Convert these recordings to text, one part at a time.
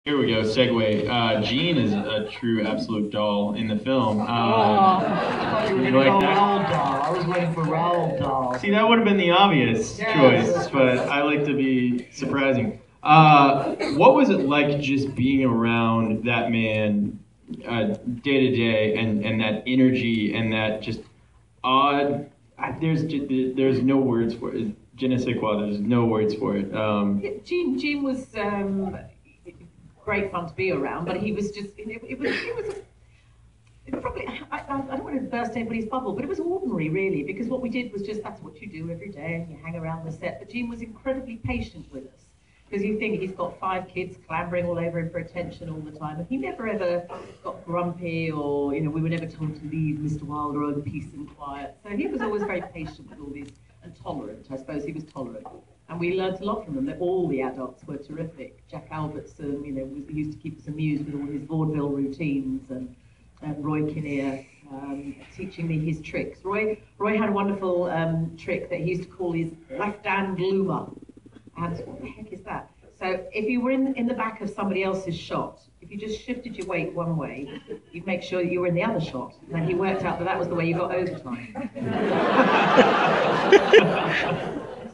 Here we go, segue. Jean is a true absolute doll in the film. I thought you were You going to like go that? Raoul doll. I was waiting for Raoul doll. See, that would have been the obvious choice, but I like to be surprising. What was it like just being around that man day to day, and that energy and that just odd? There's no words for it. Je ne sais quoi. There's no words for it. Gene was great fun to be around, but he was just it was probably I don't want to burst anybody's bubble, but it was ordinary really, because what we did was just that's what you do every day and you hang around the set. But Gene was incredibly patient with us, because you think he's got 5 kids clambering all over him for attention all the time, and he never ever got grumpy, or we were never told to leave Mr. Wilder in peace and quiet. So he was always very patient with all these, and tolerant. I suppose he was tolerant. And we learned a lot from them. All the adults were terrific. Jack Albertson, he used to keep us amused with all his vaudeville routines, and Roy Kinnear teaching me his tricks. Roy had a wonderful trick that he used to call his left-hand loomer. And what the heck is that? So if you were in the back of somebody else's shot, if you just shifted your weight one way, you'd make sure that you were in the other shot. And then he worked out that was the way you got overtime.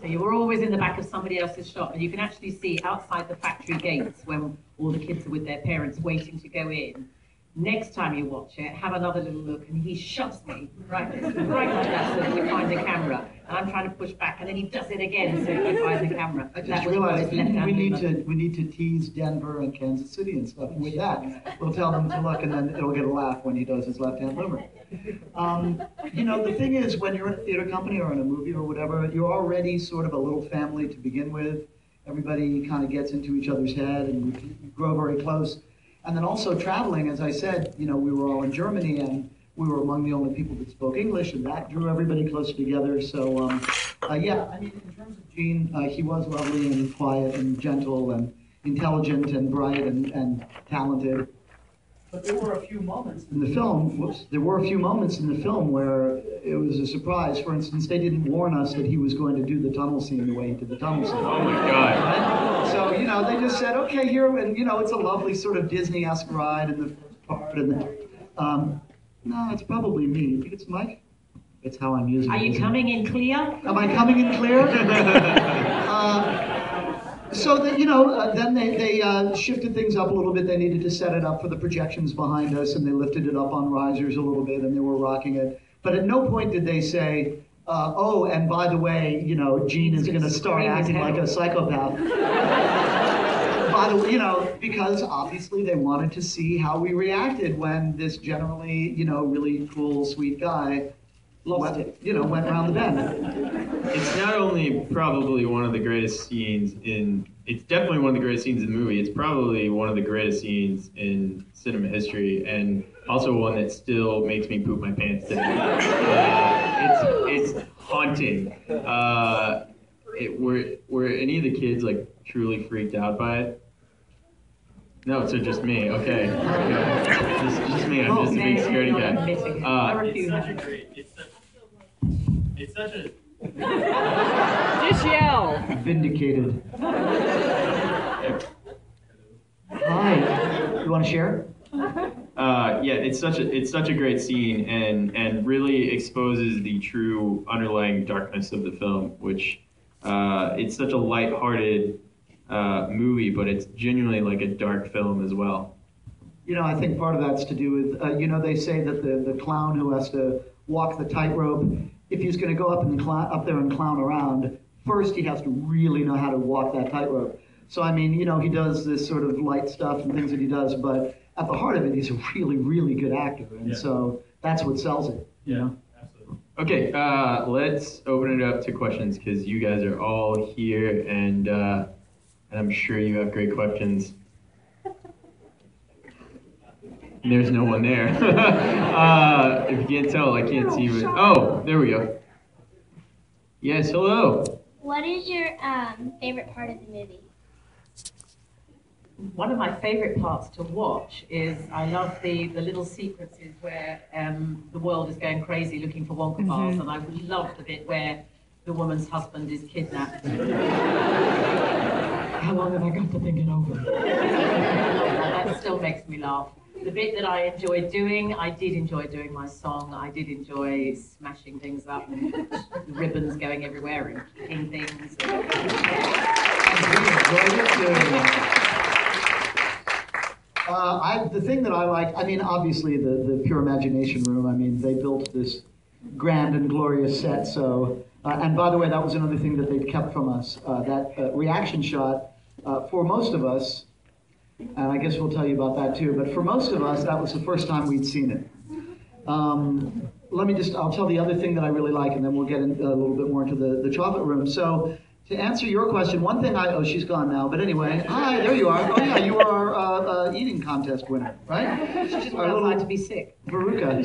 So you were always in the back of somebody else's shot, and you can actually see outside the factory gates when all the kids are with their parents waiting to go in. Next time you watch it, have another little look, and he shoves me right like that so that we find the camera. And I'm trying to push back, and then he does it again so we find the camera. I just realized we need to tease Denver and Kansas City and stuff. With that, we'll tell them to look, and then it'll get a laugh when he does his left-hand limber. The thing is, when you're in a theater company or in a movie or whatever, you're already sort of a little family to begin with. Everybody kind of gets into each other's head, and you grow very close. And then also traveling, as I said, we were all in Germany, and we were among the only people that spoke English, and that drew everybody closer together. So, yeah, I mean, in terms of Gene, he was lovely and quiet and gentle and intelligent and bright and talented. But there were a few moments in the film. Where it was a surprise. For instance, they didn't warn us that he was going to do the tunnel scene the way he did the tunnel scene. Oh my God! Right? So they just said, okay, here, and it's a lovely sort of Disney-esque ride in the first part, and then, no, it's probably me. You think it's Mike? It's how I'm using it. Are you coming in clear? Am I coming in clear? So that then they shifted things up a little bit. They needed to set it up for the projections behind us, and they lifted it up on risers a little bit, and they were rocking it. But at no point did they say, "Oh, and by the way, Gene is going to start acting like a psychopath." By the way, because obviously they wanted to see how we reacted when this generally, really cool, sweet guy went around the bend. It's not only probably one of the greatest scenes it's definitely one of the greatest scenes in the movie. It's probably one of the greatest scenes in cinema history, and also one that still makes me poop my pants today. It's haunting. Were any of the kids truly freaked out by it? No, so just me. Okay. Just me. I'm just a big scaredy guy. I refuse. It's such a Just yell. Vindicated. Hi. You want to share? Yeah, it's such a great scene, and really exposes the true underlying darkness of the film, which it's such a lighthearted movie, but it's genuinely a dark film as well. I think part of that's to do with they say that the clown who has to walk the tightrope, if he's going to go up there and clown around, first he has to really know how to walk that tightrope. So I mean, he does this sort of light stuff and things that he does, but at the heart of it, he's a really, really good actor, and so that's what sells it. Yeah, absolutely. Okay, let's open it up to questions, because you guys are all here, and I'm sure you have great questions. There's no one there. If you can't tell, I can't see you. Oh, there we go. Yes, hello. What is your favorite part of the movie? One of my favorite parts to watch is I love the little sequences where the world is going crazy looking for Wonka bars, and I love the bit where the woman's husband is kidnapped. How long have I got to think it over? makes me laugh. The bit that I enjoyed doing, I did enjoy doing my song. I did enjoy smashing things up and ribbons going everywhere and kicking things. The thing that I like, I mean, obviously the Pure Imagination Room, I mean, they built this grand and glorious set, so, and by the way, that was another thing that they'd kept from us, that reaction shot, for most of us, and I guess we'll tell you about that too, but for most of us, that was the first time we'd seen it. I'll tell the other thing that I really like, and then we'll get in a little bit more into the chocolate room. So, to answer your question, one thing oh, she's gone now, but anyway, hi, there you are. Oh yeah, you are our eating contest winner, right? She just wants like to be sick. Veruca.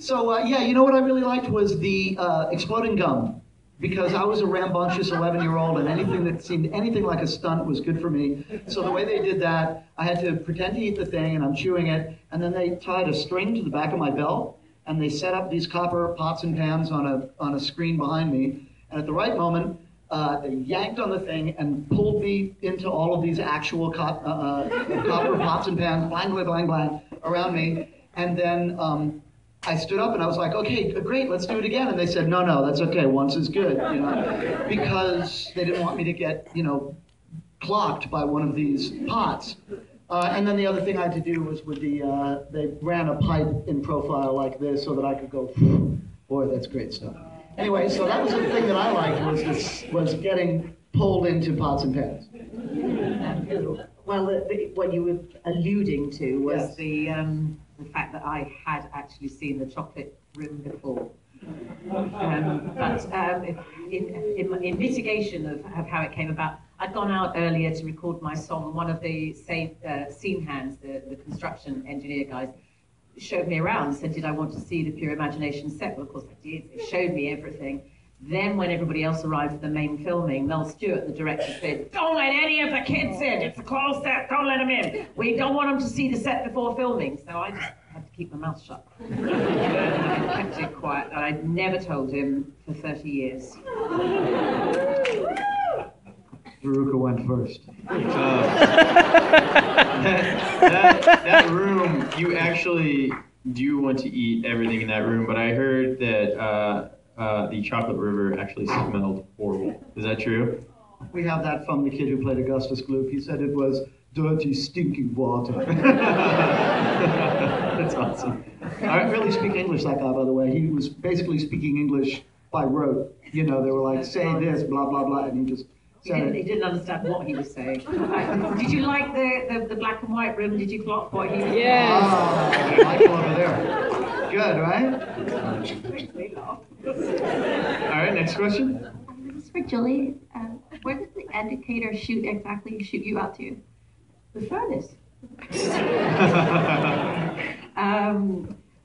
So yeah, you know what I really liked was the exploding gum, because I was a rambunctious 11-year-old, and anything that seemed anything like a stunt was good for me. So the way they did that, I had to pretend to eat the thing, and I'm chewing it, and then they tied a string to the back of my belt, and they set up these copper pots and pans on a screen behind me, and at the right moment, they yanked on the thing and pulled me into all of these actual copper pots and pans, blang, blang, blang, blang, around me. And then I stood up and I was like, okay, great, let's do it again. And they said, no, that's okay, once is good, you know, because they didn't want me to get, you know, clocked by one of these pots. And then the other thing I had to do was with they ran a pipe in profile like this so that I could go, boy, that's great stuff. Anyway, so that was the thing that I liked was getting pulled into pots and pans. Well, what you were alluding to was yes. The fact that I had actually seen the chocolate room before. But in mitigation of how it came about, I'd gone out earlier to record my song, and one of the scene hands, the construction engineer guys, showed me around and said, did I want to see the Pure Imagination set? Well, of course I did. They showed me everything. Then when everybody else arrived for the main filming, Mel Stewart, the director, said, don't let any of the kids in. It's a closed set. Don't let them in. We don't want them to see the set before filming. So I just had to keep my mouth shut. And I kept it quiet. And I never told him for 30 years. Veruca went first. That room, you actually do want to eat everything in that room, but I heard that the chocolate river actually smelled horrible. Is that true? We have that from the kid who played Augustus Gloop. He said it was dirty, stinking water. That's awesome. I didn't really speak English, that guy, by the way. He was basically speaking English by rote. You know, they were like, say this, blah, blah, blah, and he just said it. He didn't understand what he was saying. Did you like the black and white room? Did you clock what he was saying? Yes. Oh, Michael over there. Good, right? All right, next question. This is for Julie. Where does the indicator shoot you out to? The furnace.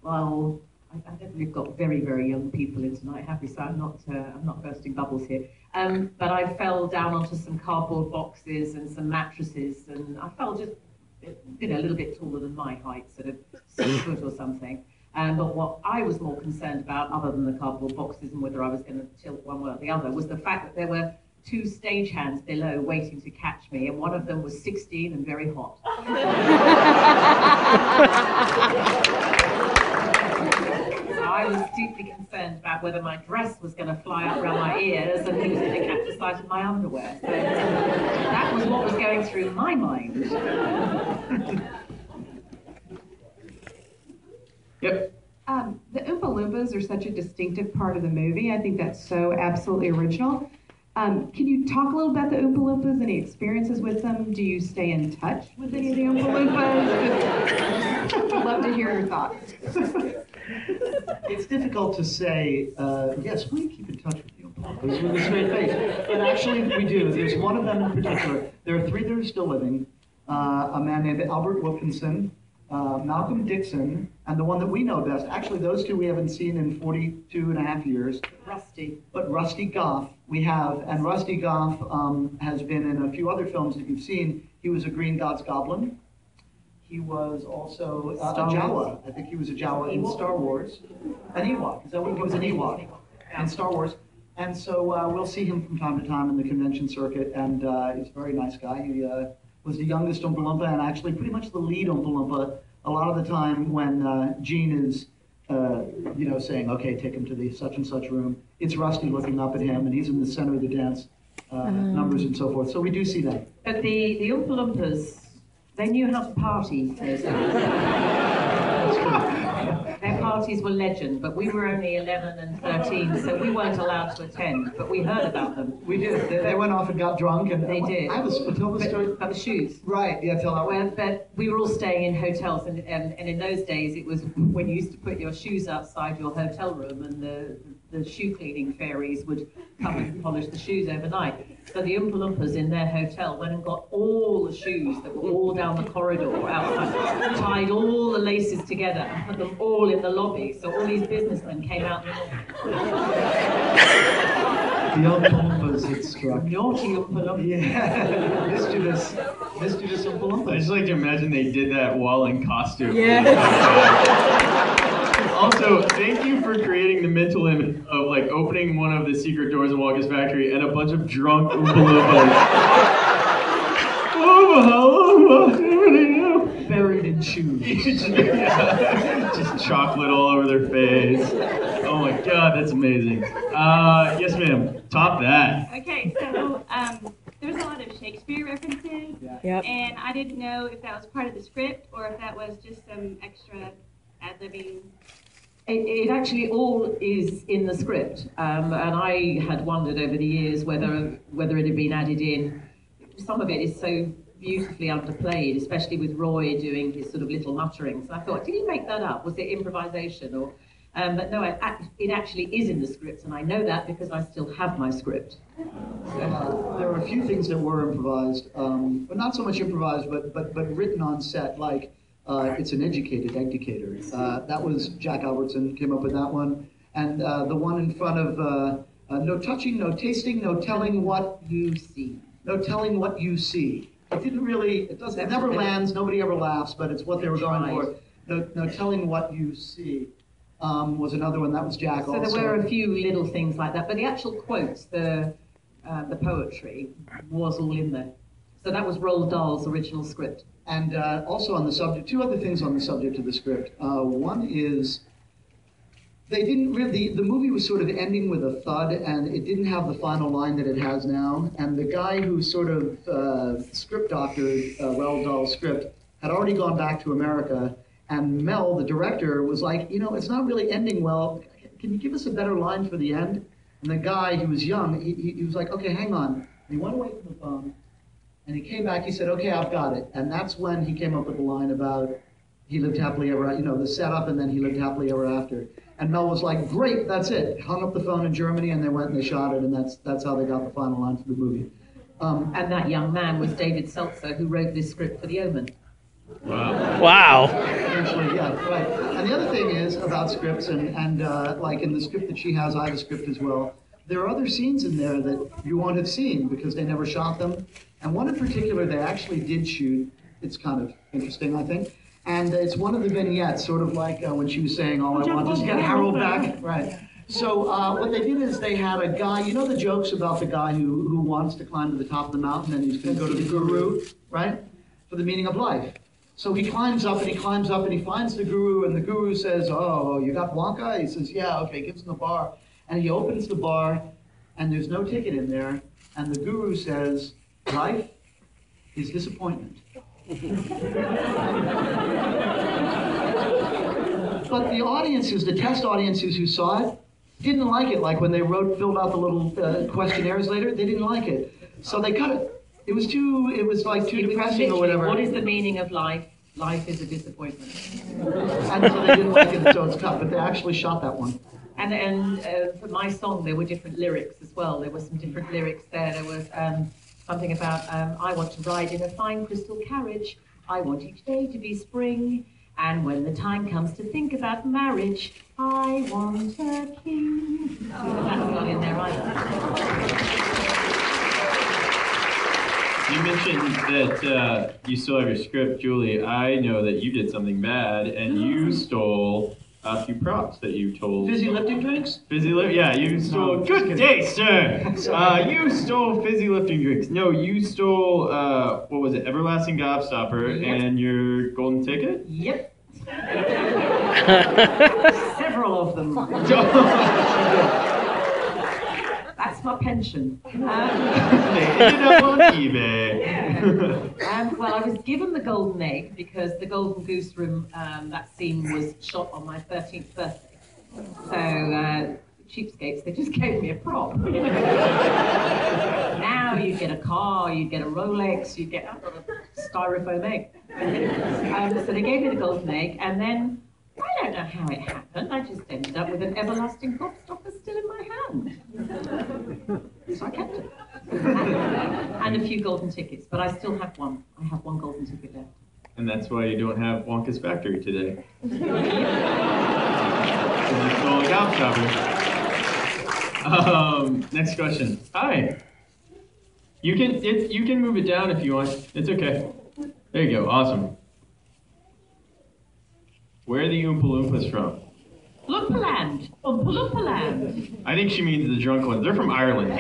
Well, I don't think we've got very, very young people in tonight, have we? So I'm not bursting bubbles here. But I fell down onto some cardboard boxes and some mattresses, and I fell just, you know, a little bit taller than my height, sort of 6 foot or something. But what I was more concerned about, other than the cardboard boxes and whether I was going to tilt one way or the other, was the fact that there were 2 stagehands below waiting to catch me, and one of them was 16 and very hot. So I was deeply concerned about whether my dress was going to fly up around my ears and he was going to catch the sight of my underwear. So that was what was going through my mind. Yep. The Oompa Loompas are such a distinctive part of the movie. I think that's so absolutely original. Can you talk a little about the Oompa Loompas? Any experiences with them? Do you stay in touch with any of the Oompa Loompas? I'd love to hear your thoughts. It's difficult to say, yes, we keep in touch with the Oompa Loompas with a straight face. But actually, we do. There's one of them in particular. There are 3 that are still living. A man named Albert Wilkinson, Malcolm Dixon, and the one that we know best. Actually, those 2 we haven't seen in 42 and a half years. Rusty. But Rusty Goff we have, and Rusty Goff has been in a few other films that you've seen. He was a Green God's Goblin. He was also a Jawa. I think he was a Jawa in Star Wars. An Ewok. Is that what he was? An Ewok in Star Wars. And so we'll see him from time to time in the convention circuit, and he's a very nice guy. was the youngest Oompa Loompa, and actually pretty much the lead Oompa Loompa. A lot of the time when Gene is, saying, okay, take him to the such and such room, it's Rusty looking up at him, and he's in the center of the dance numbers and so forth. So we do see that. But the Oompa Loompas, they knew how to party. Their parties were legend, but we were only 11 and 13, so we weren't allowed to attend, but we heard about them. We did. They went off and got drunk, and they did. Tell the story about the shoes. Right. Yeah. Tell that one. But we were all staying in hotels, and in those days, it was when you used to put your shoes outside your hotel room, and the shoe cleaning fairies would come and polish the shoes overnight. So the Oompa Loompas in their hotel went and got all the shoes that were all down the corridor outside, tied all the laces together, and put them all in the lobby. So all these businessmen came out. The Oompa Loompas had struck. Naughty Oompa Loompas. Yeah, mischievous Oompa Loompas. I just like to imagine they did that while in costume. Yeah. Also, thank you for creating the mental image of like opening one of the secret doors in Wonka's factory and a bunch of drunk Oompa Loompas. Buried in shoes. Just chocolate all over their face. Oh my God, that's amazing. Yes, ma'am. Top that. Okay, so there's a lot of Shakespeare references, Yep. and I didn't know if that was part of the script or if that was just some extra ad-libbing. It actually all is in the script, and I had wondered over the years whether it had been added in. Some of it is so beautifully underplayed, especially with Roy doing his sort of little mutterings. And I thought, did he make that up? Was it improvisation? Or, but no, it actually is in the script, and I know that because I still have my script. There are a few things that were improvised, but not so much improvised, but written on set, like it's an educated educator. That was Jack Albertson came up with that one, and the one in front of no touching, no tasting, no telling what you see. No telling what you see. It didn't really, it never lands, nobody ever laughs, but it's what they were going for. No telling what you see was another one, that was Jack also. So there were a few little things like that, but the actual quotes, the poetry, was all in there. So that was Roald Dahl's original script. And also on the subject, two other things on the subject of the script. One is, they didn't really, the movie was sort of ending with a thud, and it didn't have the final line that it has now. And the guy who sort of script doctored Roald Dahl's script had already gone back to America, and Mel, the director, was like, it's not really ending well. Can you give us a better line for the end? And the guy, he was young, he was like, okay, hang on. And he went away from the phone, and he came back, he said, okay, I've got it. And that's when he came up with the line about he lived happily ever after, the setup, and then he lived happily ever after. And Mel was like, great, that's it. Hung up the phone in Germany, and they went and they shot it, and that's how they got the final line for the movie. And that young man was David Seltzer, who wrote this script for The Omen. Wow. Eventually, yeah, right. And the other thing is about scripts, and like in the script that she has, I have a script as well. There are other scenes in there that you won't have seen because they never shot them. And one in particular they actually did shoot. It's kind of interesting, I think. And it's one of the vignettes, sort of like when she was saying, all I want is get Harold back. Right. So what they did is they had a guy, the jokes about the guy who wants to climb to the top of the mountain and he's going to go to the guru, right, for the meaning of life. So he climbs up and he climbs up and he finds the guru, and the guru says, oh, you got Wonka? He says, yeah, okay, gives him the bar. And he opens the bar and there's no ticket in there. And the guru says, life is disappointment. But the audiences, the test audiences who saw it, didn't like it. Like when they filled out the little questionnaires later, they didn't like it. So they cut it. It was too depressing or whatever. What is the meaning of life? Life is a disappointment. And so they didn't like it, so it's cut. But they actually shot that one. And for my song, there were different lyrics as well. There were some different lyrics there. There was something about, I want to ride in a fine crystal carriage. I want each day to be spring. And when the time comes to think about marriage, I want a king. That's not in there either. You mentioned that you still have your script, Julie. I know that you did something bad, and you stole a few props that you told. Fizzy lifting drinks? Yeah, you stole. No, just Good kidding. day, sir. You stole fizzy lifting drinks. No, you stole. What was it? Everlasting Gobstopper Yep. and your golden ticket. Yep. Several of them. That's my pension. They ended up on eBay. Well, I was given the golden egg because the Golden Goose Room, that scene was shot on my 13th birthday. So, cheapskates, they just gave me a prop. Now you get a car, you get a Rolex, you get a styrofoam egg. So they gave me the golden egg, and then I don't know how it happened. I just ended up with an everlasting gobstopper still in my hand. So I kept it. And a few golden tickets, but I still have one. I have one golden ticket left. And that's why you don't have Wonka's factory today. Because you stole a Gobstopper. Next question. Hi. You can move it down if you want. It's okay. There you go. Awesome. Where are the Oompa Loompas from? Loompaland. Oompa Loompaland. I think she means the drunk ones. They're from Ireland.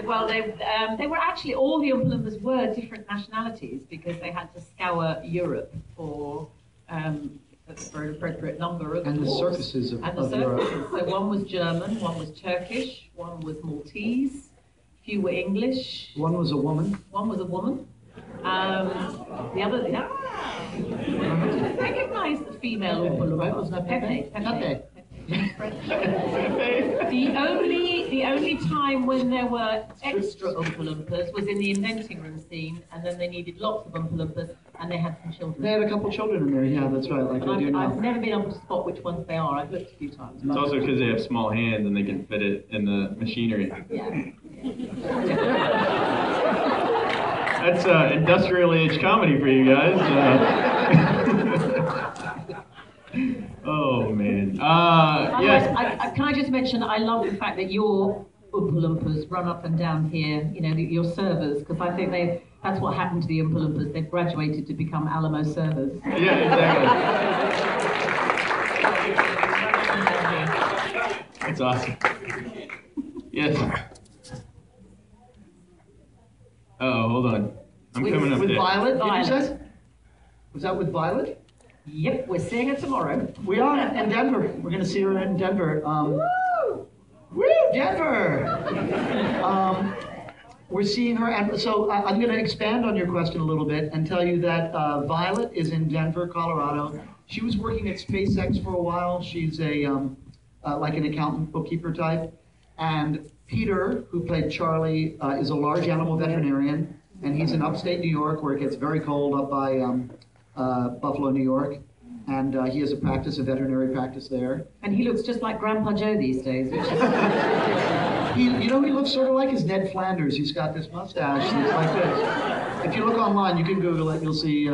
Well, they were actually, all the Oompa Loompas were different nationalities because they had to scour Europe for an appropriate number of And the dwarfs. circuses of Europe. So one was German, one was Turkish, one was Maltese, a few were English, One was a woman. one was a woman. The other, I recognize the female Oompa Loompa. It was Pepe. Pepe. The only time when there were extra Oompa Loompas was in the inventing room scene, and then they needed lots of Oompa Loompas, and they had some children. They had a couple children in there, yeah, that's right, like But they do I've now. never been able to spot which ones they are. I've looked a few times. It's also because they have small hands and they can fit it in the machinery. Yeah. That's industrial age comedy for you guys. Oh man. Yes. Can I just mention, I love the fact that your Oompa Loompas run up and down here, you know, your servers, because I think that's what happened to the Oompa Loompas. They've graduated to become Alamo servers. Yeah, exactly. That's awesome. Yes. Oh, hold on. I'm coming up With there. Violet, did you Violet. say? Was that with Violet? Yep, we're seeing her tomorrow. We are in Denver. We're going to see her in Denver. Woo, Denver! We're seeing her, and so I'm going to expand on your question a little bit and tell you that Violet is in Denver, Colorado. She was working at SpaceX for a while. She's a like an accountant, bookkeeper type. And Peter, who played Charlie, is a large animal veterinarian, and he's in upstate New York, where it gets very cold up by Buffalo, New York. And he has a veterinary practice there. And he looks just like Grandpa Joe these days. Which is... He looks sort of like his Ned Flanders. He's got this mustache that's like this. If you look online, you can Google it, you'll see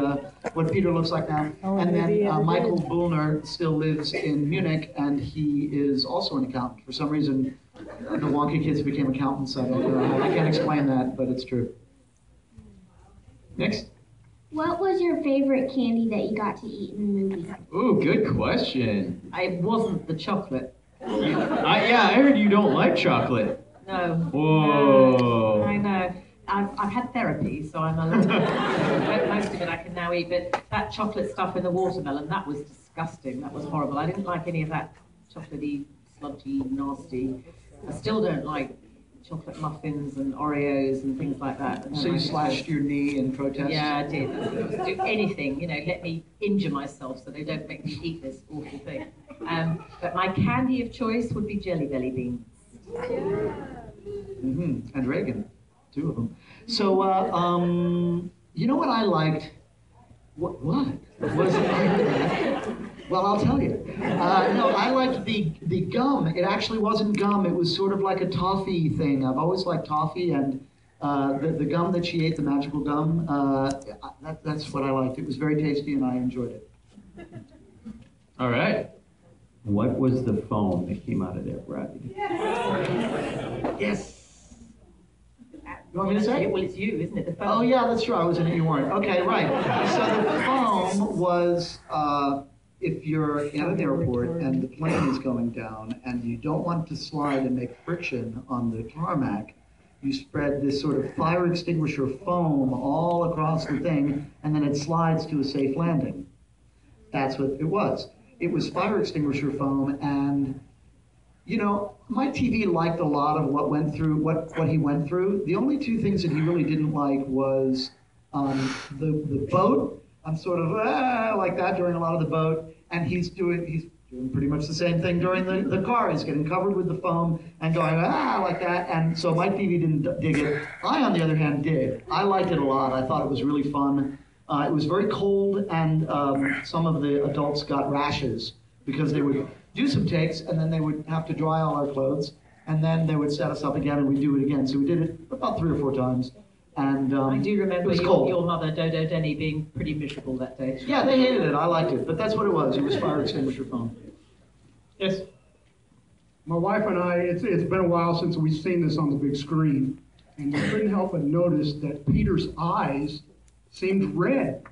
what Peter looks like now. And then Michael Bullner still lives in Munich, and he is also an accountant. For some reason, the Wonka kids became accountants. I don't know. I can't explain that, but it's true. Next. What was your favorite candy that you got to eat in the movie? Ooh, good question. It wasn't the chocolate. I heard you don't like chocolate. No. Whoa. I know. I've had therapy, so I'm a little most of it I can now eat. But that chocolate stuff in the watermelon, that was disgusting. That was horrible. I didn't like any of that chocolatey, sludgy, nasty. I still don't like chocolate muffins and Oreos and things like that. So you slashed your knee in protest? Yeah, I did. I was do anything, let me injure myself so they don't make me eat this awful thing. But my candy of choice would be Jelly Belly beans. Mm-hmm. And Reagan, two of them. So, you know what I liked? What? Was it? Well, I'll tell you. No, I liked the gum. It actually wasn't gum. It was sort of like a toffee thing. I've always liked toffee, and the gum that she ate, the magical gum, that's what I liked. It was very tasty, and I enjoyed it. All right. What was the foam that came out of their breath? Yes. You want me to say? Well, it's you, isn't it? The phone. Oh yeah, that's true. I was in it. You weren't. Okay, right. So the foam was if you're in an airport and the plane is going down and you don't want to slide and make friction on the tarmac, you spread this sort of fire extinguisher foam all across the thing, and then it slides to a safe landing. That's what it was. It was fire extinguisher foam, and you know, my TV liked a lot of what he went through. The only two things that he really didn't like was the boat. I'm sort of like that during a lot of the boat, and he's doing pretty much the same thing during the car. He's getting covered with the foam and going like that, and so my TV didn't dig it. I, on the other hand, did. I liked it a lot. I thought it was really fun. It was very cold, and some of the adults got rashes because they would do some takes, and then they would have to dry all our clothes, and then they would set us up again, and we'd do it again. So we did it about 3 or 4 times. And I do remember your mother, Dodo Denny, being pretty miserable that day. Yeah, they hated it. I liked it, but that's what it was. It was fire extinguisher foam. Yes. My wife and I, it's been a while since we've seen this on the big screen, and we couldn't help but notice that Peter's eyes seemed red.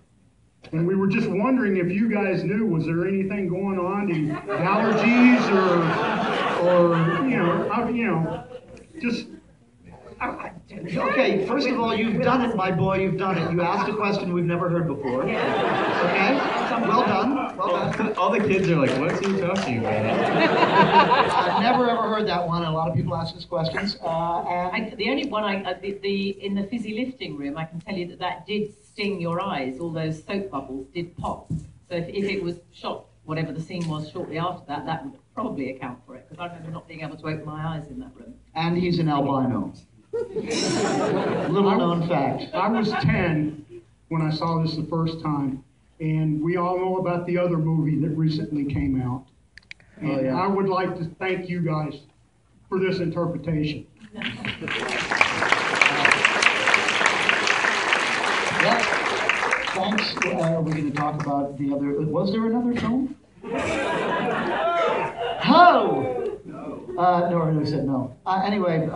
And we were just wondering if you guys knew, was there anything going on, any allergies or just... Okay, first of all, you've done it, my boy, you've done it. You asked a question we've never heard before. Okay? Well done. Well done. All the kids are like, what's he talking about? I've never ever heard that one. A lot of people ask us questions. The only one in the fizzy lifting room, I can tell you that did sting your eyes. All those soap bubbles did pop. So if it was shot, whatever the scene was shortly after that, that would probably account for it. Because I remember not being able to open my eyes in that room. And he's an albino. Little known fact. I was 10 when I saw this the first time, and we all know about the other movie that recently came out. And I would like to thank you guys for this interpretation. Thanks. We're going to talk about the other. Was there another film? No, I said no. Anyway.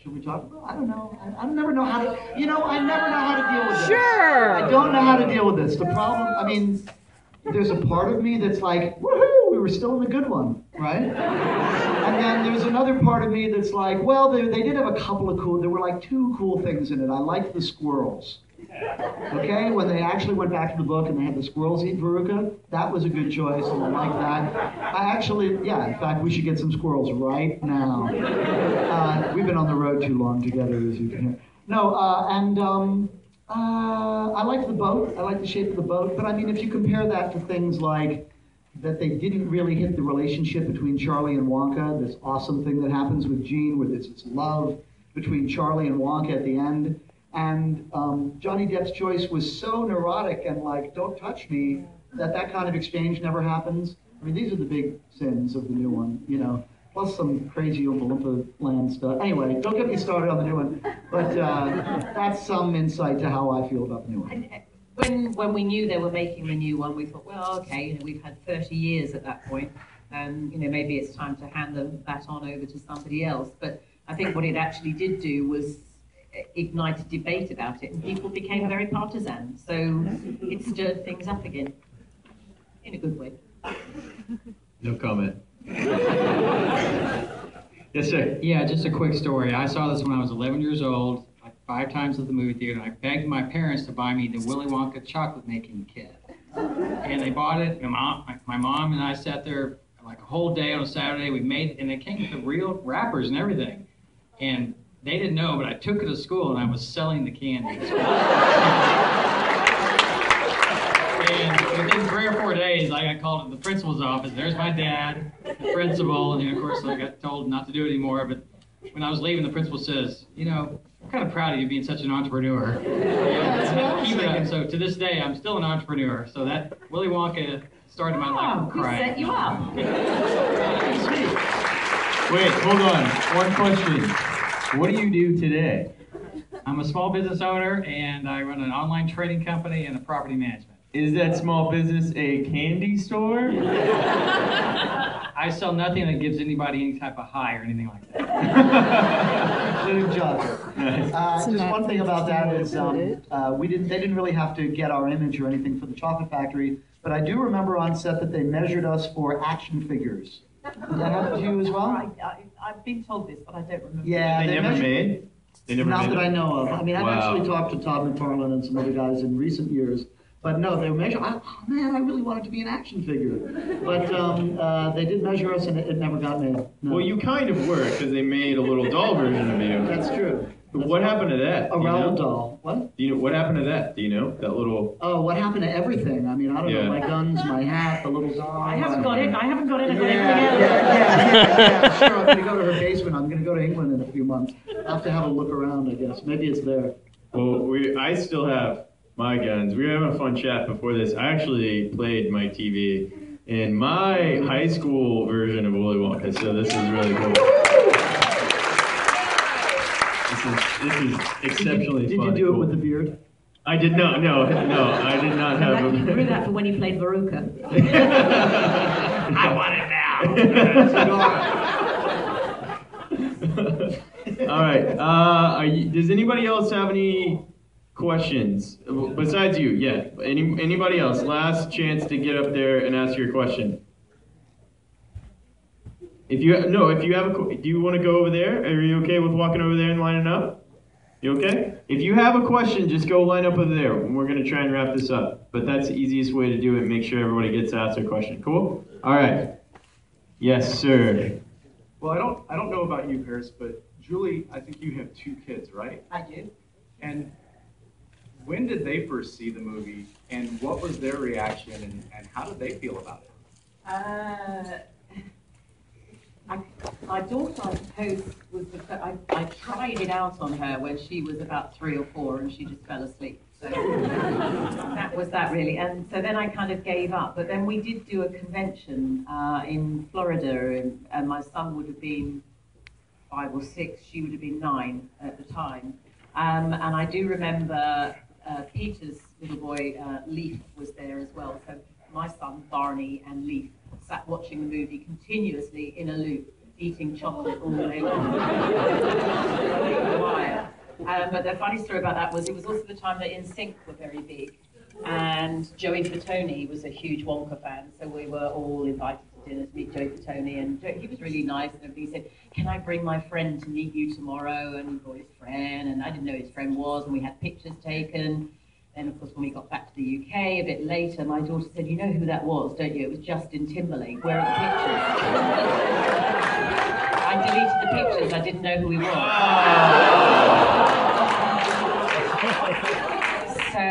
Should we talk about? I don't know. I never know how to. I never know how to deal with this. Sure. I don't know how to deal with this. The problem. I mean, there's a part of me that's like, woohoo, we were still in the good one, right? And then there's another part of me that's like, well, they did have a couple of cool. There were like 2 cool things in it. I liked the squirrels. Okay, when they actually went back to the book and they had the squirrels eat Veruca, that was a good choice, and I like that. In fact, we should get some squirrels right now. We've been on the road too long together, as you can hear. No, I like the boat. I like the shape of the boat, but I mean, if you compare that to things like that they didn't really hit the relationship between Charlie and Wonka, this awesome thing that happens with Gene, with this love between Charlie and Wonka at the end. And Johnny Depp's choice was so neurotic and like, don't touch me, that kind of exchange never happens. I mean, these are the big sins of the new one, plus some crazy Oompa Loompa land stuff. Anyway, don't get me started on the new one, but that's some insight to how I feel about the new one. When we knew they were making the new one, we thought, well, okay, we've had 30 years at that point, and maybe it's time to hand that on over to somebody else. But I think what it actually did do was ignited debate about it, and people became very partisan. So it stirred things up again, in a good way. No comment. Yes, sir. Yeah, just a quick story. I saw this when I was 11 years old, like 5 times at the movie theater. I begged my parents to buy me the Willy Wonka chocolate making kit, and they bought it. My mom and I sat there like a whole day on a Saturday. We made it, and they came with the real wrappers and everything, and they didn't know, but I took it to school and I was selling the candy. And within 3 or 4 days, I got called to the principal's office. There's my dad, the principal, and of course I got told not to do it anymore. But when I was leaving, the principal says, I'm kind of proud of you being such an entrepreneur. And keep it up. So to this day, I'm still an entrepreneur. So that Willy Wonka started my life from crying. Set you up. Wait, hold on. One question. What do you do today? I'm a small business owner, and I run an online trading company and a property management. Is that small business a candy store? I sell nothing that gives anybody any type of high or anything like that. including chocolate. Just one thing about that is they didn't really have to get our image or anything for the chocolate factory, but I do remember on set that they measured us for action figures. Did that happen to you as well? I've been told this, but I don't remember. Yeah, They never made? They never Not made that it? I know of. I mean, I've Wow. actually talked to Todd McFarlane and some other guys in recent years, but no, they measured. Oh man, I really wanted to be an action figure, but they did measure us, and it never got made. No. Well, you kind of were, because they made a little doll version of you. That's true. What happened to that? A Do you know? Raoul doll. What? Do you know what happened to that? Do you know that little? Oh, what happened to everything? I mean, I don't Yeah. know. My guns, my hat, the little doll. I haven't got it. I haven't got it. I've got Yeah, everything else. yeah, sure. I'm gonna go to her basement. I'm gonna go to England in a few months. I'll have to have a look around, I guess. Maybe it's there. Well, I still have my guns. We were having a fun chat before this. I actually played my TV in my high school version of Willy Wonka, so this is really cool. This is exceptionally Did fun. you do it with the beard? I did not. No, I did not have You a. grew that for when you played Veruca. I want it now. All right. Does anybody else have any questions besides you? Yeah. Anybody else? Last chance to get up there and ask your question. If you have do you want to go over there? Are you okay with walking over there and lining up? You okay? If you have a question, just go line up over there. We're gonna try and wrap this up. But that's the easiest way to do it. Make sure everybody gets to ask their question. Cool? All right. Yes, sir. Well, I don't know about you, Paris, but Julie, I think you have 2 kids, right? I do. And when did they first see the movie, and what was their reaction, and how did they feel about it? My daughter, I suppose, was I tried it out on her when she was about 3 or 4, and she just fell asleep. So that was that really. And so then I kind of gave up. But then we did do a convention in Florida, and my son would have been 5 or 6. She would have been 9 at the time. And I do remember Peter's little boy, Leaf, was there as well. So my son, Barney, and Leaf sat watching the movie continuously in a loop, eating chocolate all day long. But the funny story about that was it was also the time that NSYNC were very big. And Joey Fatone was a huge Wonka fan, so we were all invited to dinner to meet Joey Fatone, and he was really nice and everything. He said, "Can I bring my friend to meet you tomorrow?" And he brought his friend, and I didn't know who his friend was, and we had pictures taken. Then, of course, when we got back to the UK a bit later, my daughter said, "You know who that was, don't you? It was Justin Timberlake. Where are the pictures?" I deleted the pictures. I didn't know who he was. So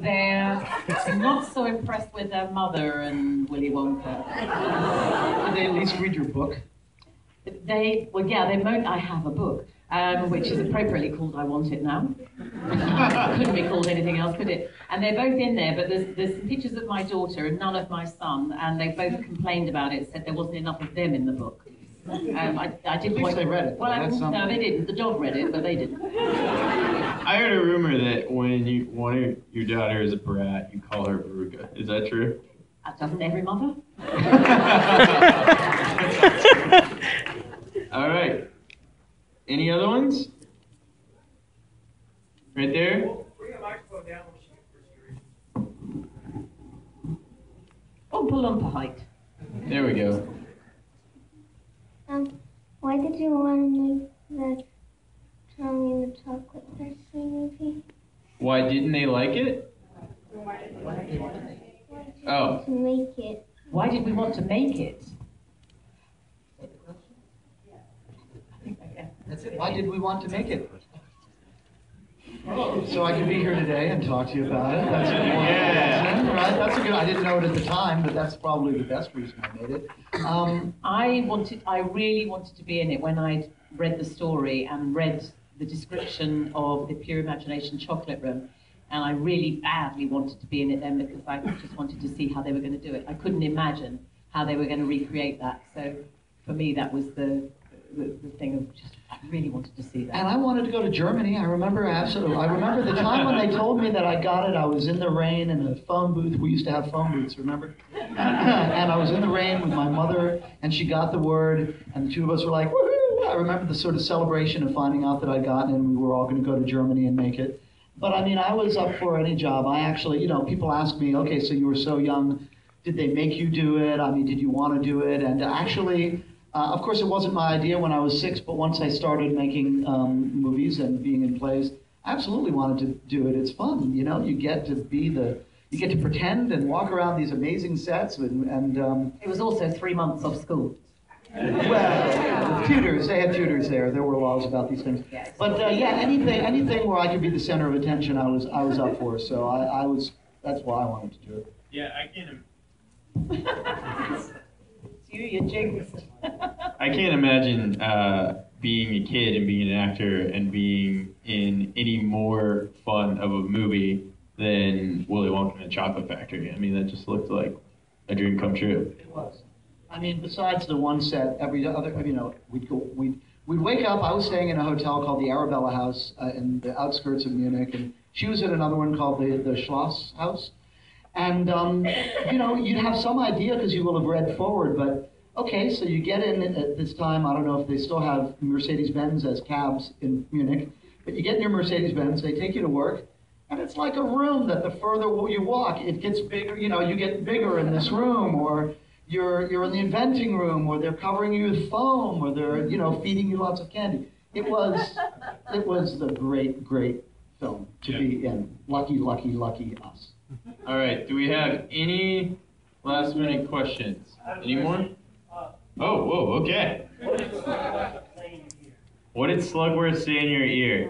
they're not so impressed with their mother and Willy Wonka. Did they at least read your book? They I have a book, which is appropriately called I Want It Now. Couldn't be called anything else, could it? And they're both in there, but there's some pictures of my daughter and none of my son, and they both complained about it, said there wasn't enough of them in the book. I did At least they read it. Well, no, they didn't. The dog read it, but they didn't. I heard a rumor that when one of your daughter is a brat, you call her Veruca. Is that true? Doesn't every mother? All right. Any other ones? Right there? Oompa Loompa height. There we go. Why did you want to make the Tommy and the Chocolate Factory movie? Why didn't they like it? Oh. To make it. Why did we want to make it? That's it. Why did we want to make it? So I could be here today and talk to you about it. That's a good reason, right? That's a good. I didn't know it at the time, but that's probably the best reason I made it. I really wanted to be in it when I'd read the story and read the description of the Pure Imagination Chocolate Room, and I really badly wanted to be in it then because I just wanted to see how they were going to do it. I couldn't imagine how they were going to recreate that. So for me, that was the thing of just, I really wanted to see that. And I wanted to go to Germany. I remember the time when they told me that I got it. I was in the rain in a phone booth. We used to have phone booths, remember? And I was in the rain with my mother, and she got the word, and the two of us were like, woohoo! I remember the sort of celebration of finding out that I'd gotten in. We were all going to go to Germany and make it. But I mean, I was up for any job. I actually, people ask me, okay, so you were so young, did they make you do it? I mean, did you want to do it? And actually, of course, it wasn't my idea when I was 6, but once I started making movies and being in plays, I absolutely wanted to do it. It's fun, you get to you get to pretend and walk around these amazing sets. And it was also 3 months off school. Well, tutors, they had tutors there. There were laws about these things. But anything where I could be the center of attention, I was up for. So that's why I wanted to do it. Yeah, I can't. You're jinxed. I can't imagine being a kid and being an actor and being in any more fun of a movie than Willy Wonka and the Chocolate Factory. I mean, that just looked like a dream come true. It was. I mean, besides the one set, every other, we'd wake up. I was staying in a hotel called the Arabella House in the outskirts of Munich, and she was at another one called the Schloss House. And, you'd have some idea because you will have read forward, but okay, so you get in at this time. I don't know if they still have Mercedes-Benz as cabs in Munich, but you get in your Mercedes-Benz, they take you to work, and it's like a room that the further you walk, it gets bigger. You get bigger in this room, or you're in the inventing room, or they're covering you with foam, or they're feeding you lots of candy. It was the great film to be in. Lucky us. All right, do we have any last minute questions? Any more? Oh, whoa, okay. What did Slugworth say in your ear?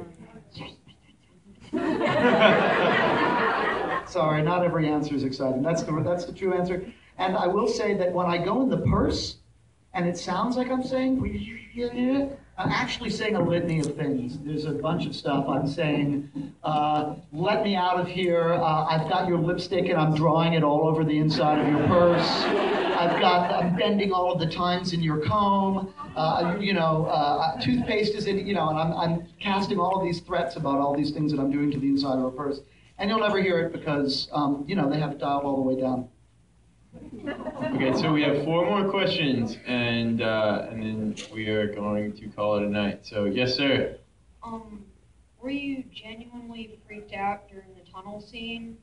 Sorry, not every answer is exciting. That's the true answer. And I will say that when I go in the purse, and it sounds like I'm saying, I'm actually saying a litany of things. There's a bunch of stuff. I'm saying, let me out of here. I've got your lipstick and I'm drawing it all over the inside of your purse. I'm bending all of the tines in your comb. Toothpaste is in, and I'm casting all of these threats about all these things that I'm doing to the inside of a purse. And you'll never hear it because, they have it dialed all the way down. Okay, so we have 4 more questions, and then we are going to call it a night. So, yes, sir. Were you genuinely freaked out during the tunnel scene?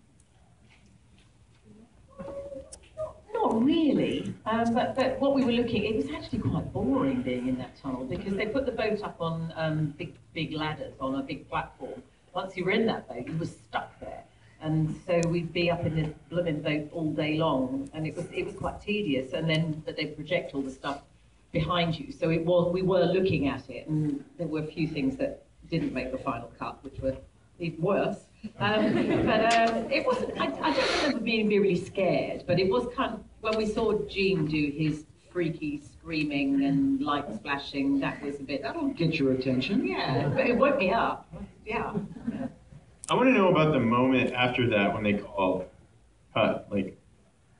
Not really, but what we were looking, it was actually quite boring being in that tunnel because they put the boat up on big ladders on a big platform. Once you were in that boat, you were stuck there. And so we'd be up in this blooming boat all day long, and it was quite tedious. And then they project all the stuff behind you, so we were looking at it, and there were a few things that didn't make the final cut, which were even worse. But it wasn't. I don't remember being really scared, but it was kind of when we saw Gene do his freaky screaming and light splashing. That was a bit. That'll get your attention. Yeah, but it woke me up. Yeah. I want to know about the moment after that when they call cut. Like,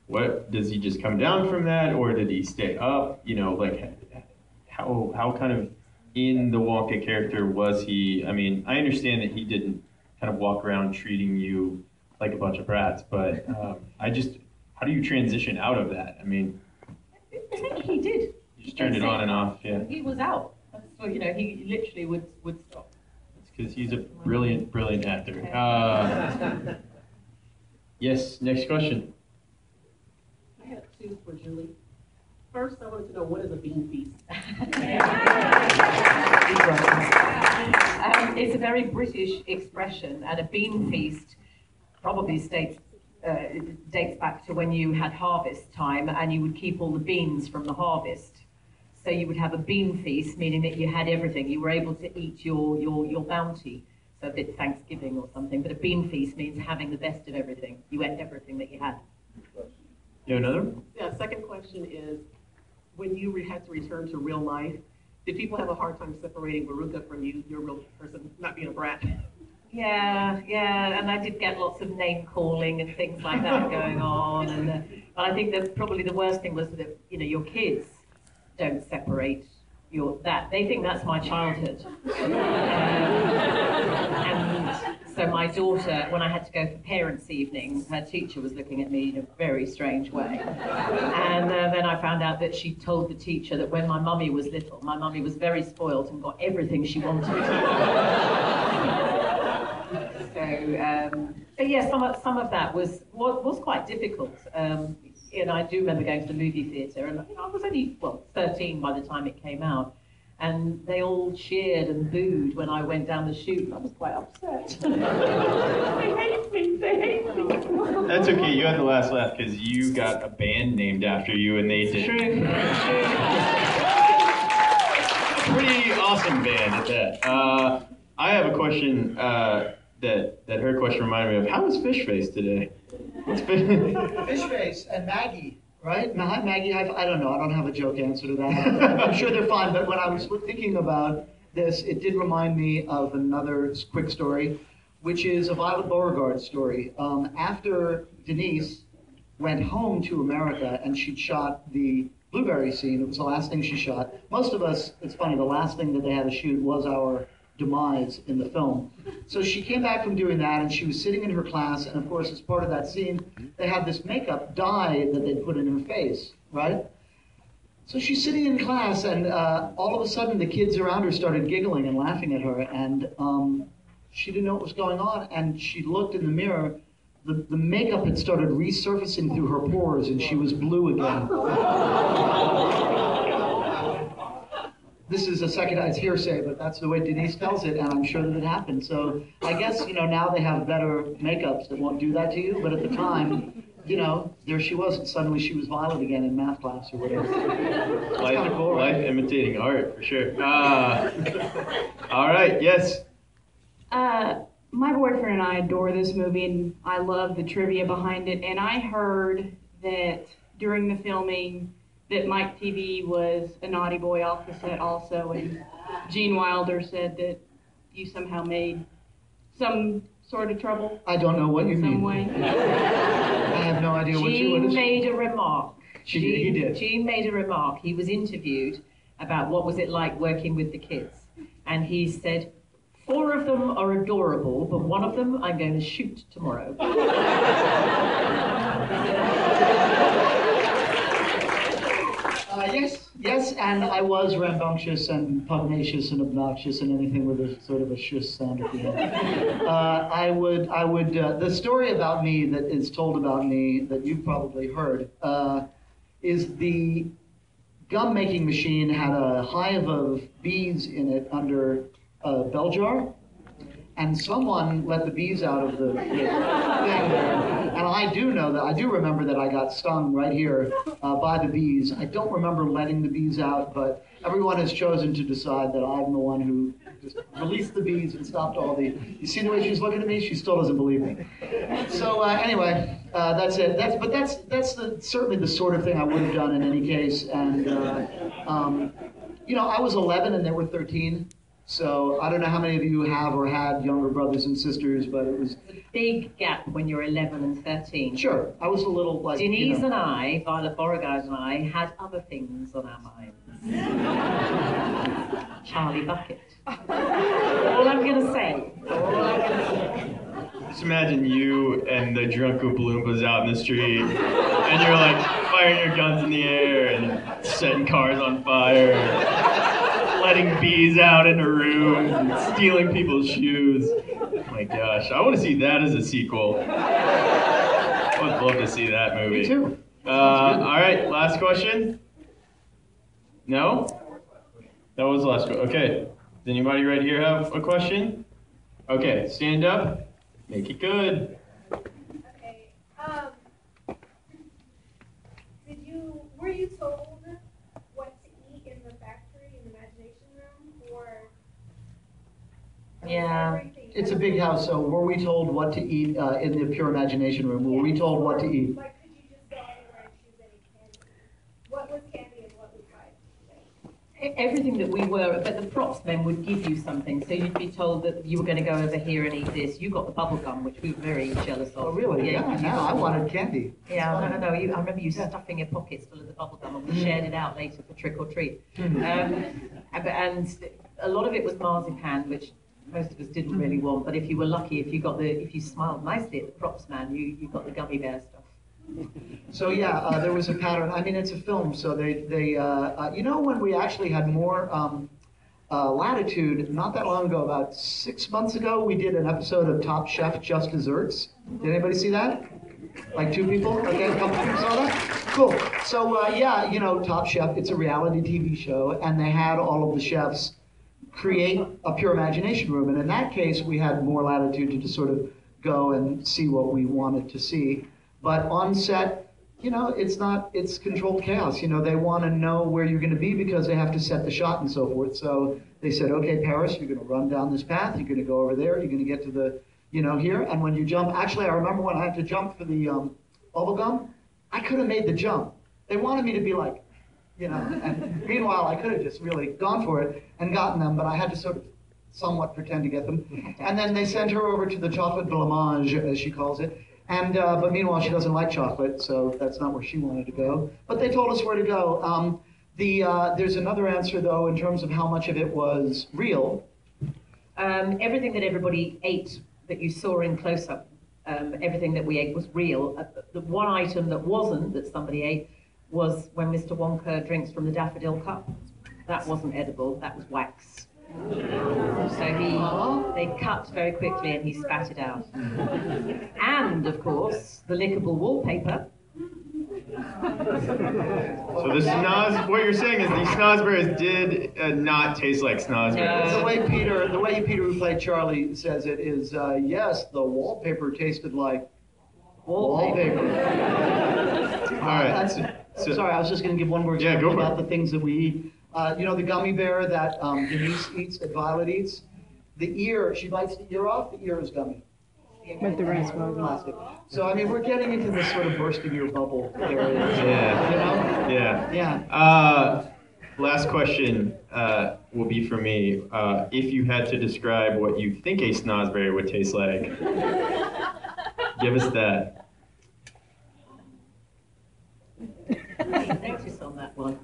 what does he just come down from that, or did he stay up? How kind of in the Wonka character was he? I mean, I understand that he didn't kind of walk around treating you like a bunch of brats, but how do you transition out of that? I mean, I think he did. You just turned it on and off. Yeah. He was out. So he literally would stop. Because he's a brilliant actor. Yes, next question. I have 2 for Julie. First, I wanted to know, what is a bean feast? It's a very British expression, and a bean feast probably dates back to when you had harvest time and you would keep all the beans from the harvest. So you would have a bean feast, meaning that you had everything. You were able to eat your bounty. So a bit Thanksgiving or something. But a bean feast means having the best of everything. You ate everything that you had. You have another? Yeah, second question is, when you had to return to real life, did people have a hard time separating Veruca from you, your real person, not being a brat? Yeah, and I did get lots of name calling and things like that going on. But I think that probably the worst thing was that, your kids don't separate that. They think that's my childhood. And So my daughter, when I had to go for parents' evening, her teacher was looking at me in a very strange way. And then I found out that she told the teacher that when my mummy was little, my mummy was very spoilt and got everything she wanted. So, but yeah, some of that was quite difficult. You know, I do remember going to the movie theatre, and I was only, 13 by the time it came out. And they all cheered and booed when I went down the chute. I was quite upset. They hate me. They hate me. That's okay. You had the last laugh because you got a band named after you, and they did. True. Pretty awesome band at that. I have a question that her question reminded me of. How was Fish Face today? Fish Face and Maggie. Right? Hi, Maggie. I don't know. I don't have a joke answer to that. I'm sure they're fine. But when I was thinking about this, it did remind me of another quick story, which is a Violet Beauregard story. After Denise went home to America and she'd shot the blueberry scene, it was the last thing she shot. Most of us, it's funny, the last thing that they had to shoot was our demise in the film. So she came back from doing that, and she was sitting in her class, and of course, as part of that scene, they had this makeup dye that they put in her face, right? So she's sitting in class, and all of a sudden, the kids around her started giggling and laughing at her, and she didn't know what was going on, and she looked in the mirror. The makeup had started resurfacing through her pores, and she was blue again. This is a second-hand hearsay, but that's the way Denise tells it, and I'm sure that it happened. So I guess, you know, now they have better makeups that won't do that to you, but at the time, you know, there she was, and suddenly she was Violet again in math class or whatever. That's kind of cool, right? Life imitating art, for sure. All right, yes? My boyfriend and I adore this movie, and I love the trivia behind it, and I heard that during the filming, that Mike Teevee was a naughty boy off the set also, and Gene Wilder said that you somehow made some sort of trouble. I don't know what you mean. Some way. I have no idea what you Gene made a remark. He did. Gene made a remark. He was interviewed about what was it like working with the kids, and he said, 4 of them are adorable, but one of them I'm going to shoot tomorrow. Yes, and I was rambunctious and pugnacious and obnoxious and anything with a sort of a shush sound at the end. The story about me that is told about me that you've probably heard is the gum making machine had a hive of bees in it under a bell jar. And someone let the bees out of the thing there. And I do remember that I got stung right here by the bees. I don't remember letting the bees out, but everyone has chosen to decide that I'm the one who just released the bees and stopped all the... You see the way she's looking at me? She still doesn't believe me. So anyway, that's it. That's certainly the sort of thing I would have done in any case. And, you know, I was 11 and they were 13. So I don't know how many of you have or had younger brothers and sisters, but it was a big gap when you're 11 and 13. Sure, I was a little like Denise and I, Violet Beauregard and I, had other things on our minds. Charlie Bucket. All I'm gonna say. Just imagine you and the drunk Oompa Loompas out in the street, and you're like firing your guns in the air and setting cars on fire. Letting bees out in a room, and stealing people's shoes. Oh my gosh, I want to see that as a sequel. I would love to see that movie. Me too. All right, last question? No? That was the last question. Okay. Does anybody right here have a question? Okay, stand up. Make it good. Okay. Were you told what to eat in the factory, in the imagination room, or? Yeah. It's a big house, so were we told what to eat in the pure imagination room? Were we told what to eat? Like, could you just go anywhere and choose any candy? What was candy and what was life? Everything that we were, but the props men would give you something, so you'd be told that you were going to go over here and eat this. You got the bubble gum, which we were very jealous of. Oh, really? Yeah, no, I wanted candy. Yeah, no. I remember you stuffing your pockets full of the bubble gum, and we shared it out later for trick or treat. And a lot of it was marzipan, which most of us didn't really want. But if you were lucky, if you smiled nicely at the props man, you got the gummy bear stuff. So yeah, there was a pattern. I mean, it's a film, so you know, when we actually had more latitude, not that long ago, about 6 months ago, we did an episode of Top Chef Just Desserts. Did anybody see that? Like 2 people? Okay, a couple people saw that? Cool. So yeah, you know, Top Chef, it's a reality TV show, and they had all of the chefs create a pure imagination room. And in that case, we had more latitude to just sort of go and see what we wanted to see. But on set, you know, it's controlled chaos. You know, they want to know where you're going to be because they have to set the shot and so forth. So they said, okay, Paris, you're going to run down this path. You're going to go over there. You're going to get to the, you know, here. And when you jump, actually, I remember when I had to jump for the bubble gum, I could have made the jump. They wanted me to be like, you know, and meanwhile, I could have just really gone for it and gotten them, but I had to sort of somewhat pretend to get them. And then they sent her over to the chocolate blancmange, as she calls it. And but meanwhile, she doesn't like chocolate, so that's not where she wanted to go. But they told us where to go. There's another answer, though, in terms of how much of it was real. Everything that everybody ate that you saw in close-up, everything that we ate was real. The one item that wasn't, that somebody ate, was when Mr. Wonka drinks from the daffodil cup. That wasn't edible, that was wax. So they cut very quickly and he spat it out. And, of course, the lickable wallpaper. So the snoz, what you're saying is these snozberries did not taste like snozberries. The way Peter, who played Charlie, says it is, yes, the wallpaper tasted like wallpaper. All right. Sorry, I was just going to give one more example about the things that we eat. You know, the gummy bear that Denise eats, that Violet eats? The ear, she bites the ear off, the ear is gummy. But the rest was plastic. So, I mean, we're getting into this sort of bursting your bubble area. Yeah. You know? Yeah. Yeah. Last question will be for me. If you had to describe what you think a snozberry would taste like, give us that. Notice on that one.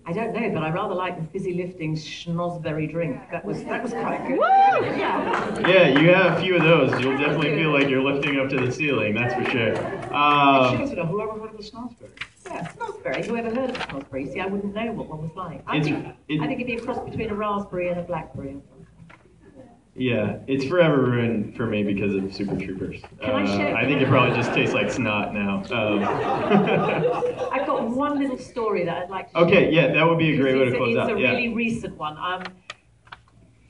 I don't know, but I rather like the fizzy lifting schnozberry drink. That was quite good. Yeah. Yeah, you have a few of those. You'll definitely feel like you're lifting up to the ceiling, that's for sure. Whoever heard of the snozberry? Yeah, snozberry. Whoever heard of a snozberry? See, I wouldn't know what one was like. I think it'd be a cross between a raspberry and a blackberry. Yeah, it's forever ruined for me because of Super Troopers. I think it probably just tastes like snot now. I've got one little story that I'd like to Okay, share. yeah, that would be a great way to close out. It's a really recent one.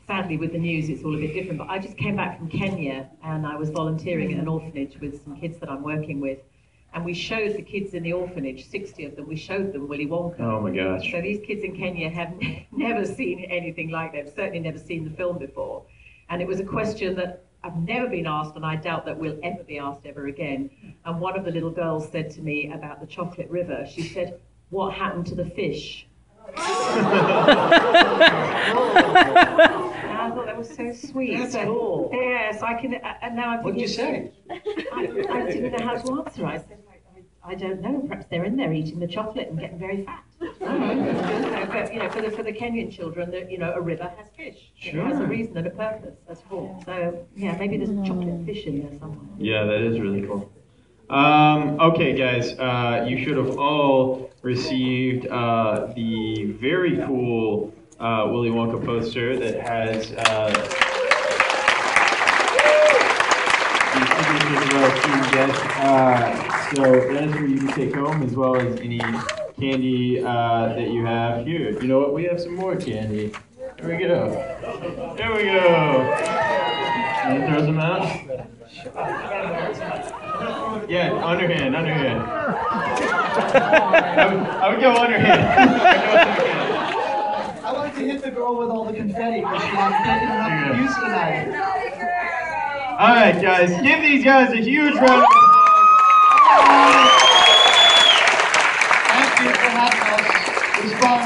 Sadly, with the news, it's all a bit different, but I just came back from Kenya and I was volunteering at an orphanage with some kids that I'm working with. And we showed the kids in the orphanage, 60 of them, we showed them Willy Wonka. Oh my gosh. So these kids in Kenya have never seen anything like that, certainly never seen the film before. And it was a question that I've never been asked, and I doubt that we'll ever be asked ever again. And one of the little girls said to me about the chocolate river, she said, "What happened to the fish?" And I thought that was so sweet. That's cool. Yes, I can, and now I'm What did you say? I didn't know how to answer. I said, I don't know, perhaps they're in there eating the chocolate and getting very fat. But, you know, for the Kenyan children, you know, a river has fish. Sure. It has a reason and a purpose, that's all. So, yeah, maybe there's chocolate fish in there somewhere. Yeah, that is really cool. Okay, guys, you should have all received the very cool Willy Wonka poster that has the signatures of our student guests. So that is for you to take home, as well as any candy that you have here. You know what? We have some more candy. There we go. There we go. Can you throw some out? Yeah, underhand. I would go underhand. I like to hit the girl with all the confetti because she's not taking enough use tonight. All right, guys, give these guys a huge round of applause. Thank you for having us. It was fun.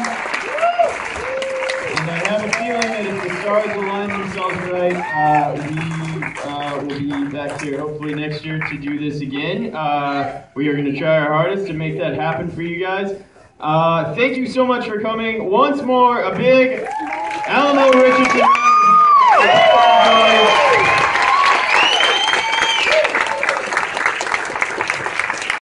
And I have a feeling that if the stars align themselves right, we will be back here hopefully next year to do this again. We are going to try our hardest to make that happen for you guys. Thank you so much for coming. Once more, a big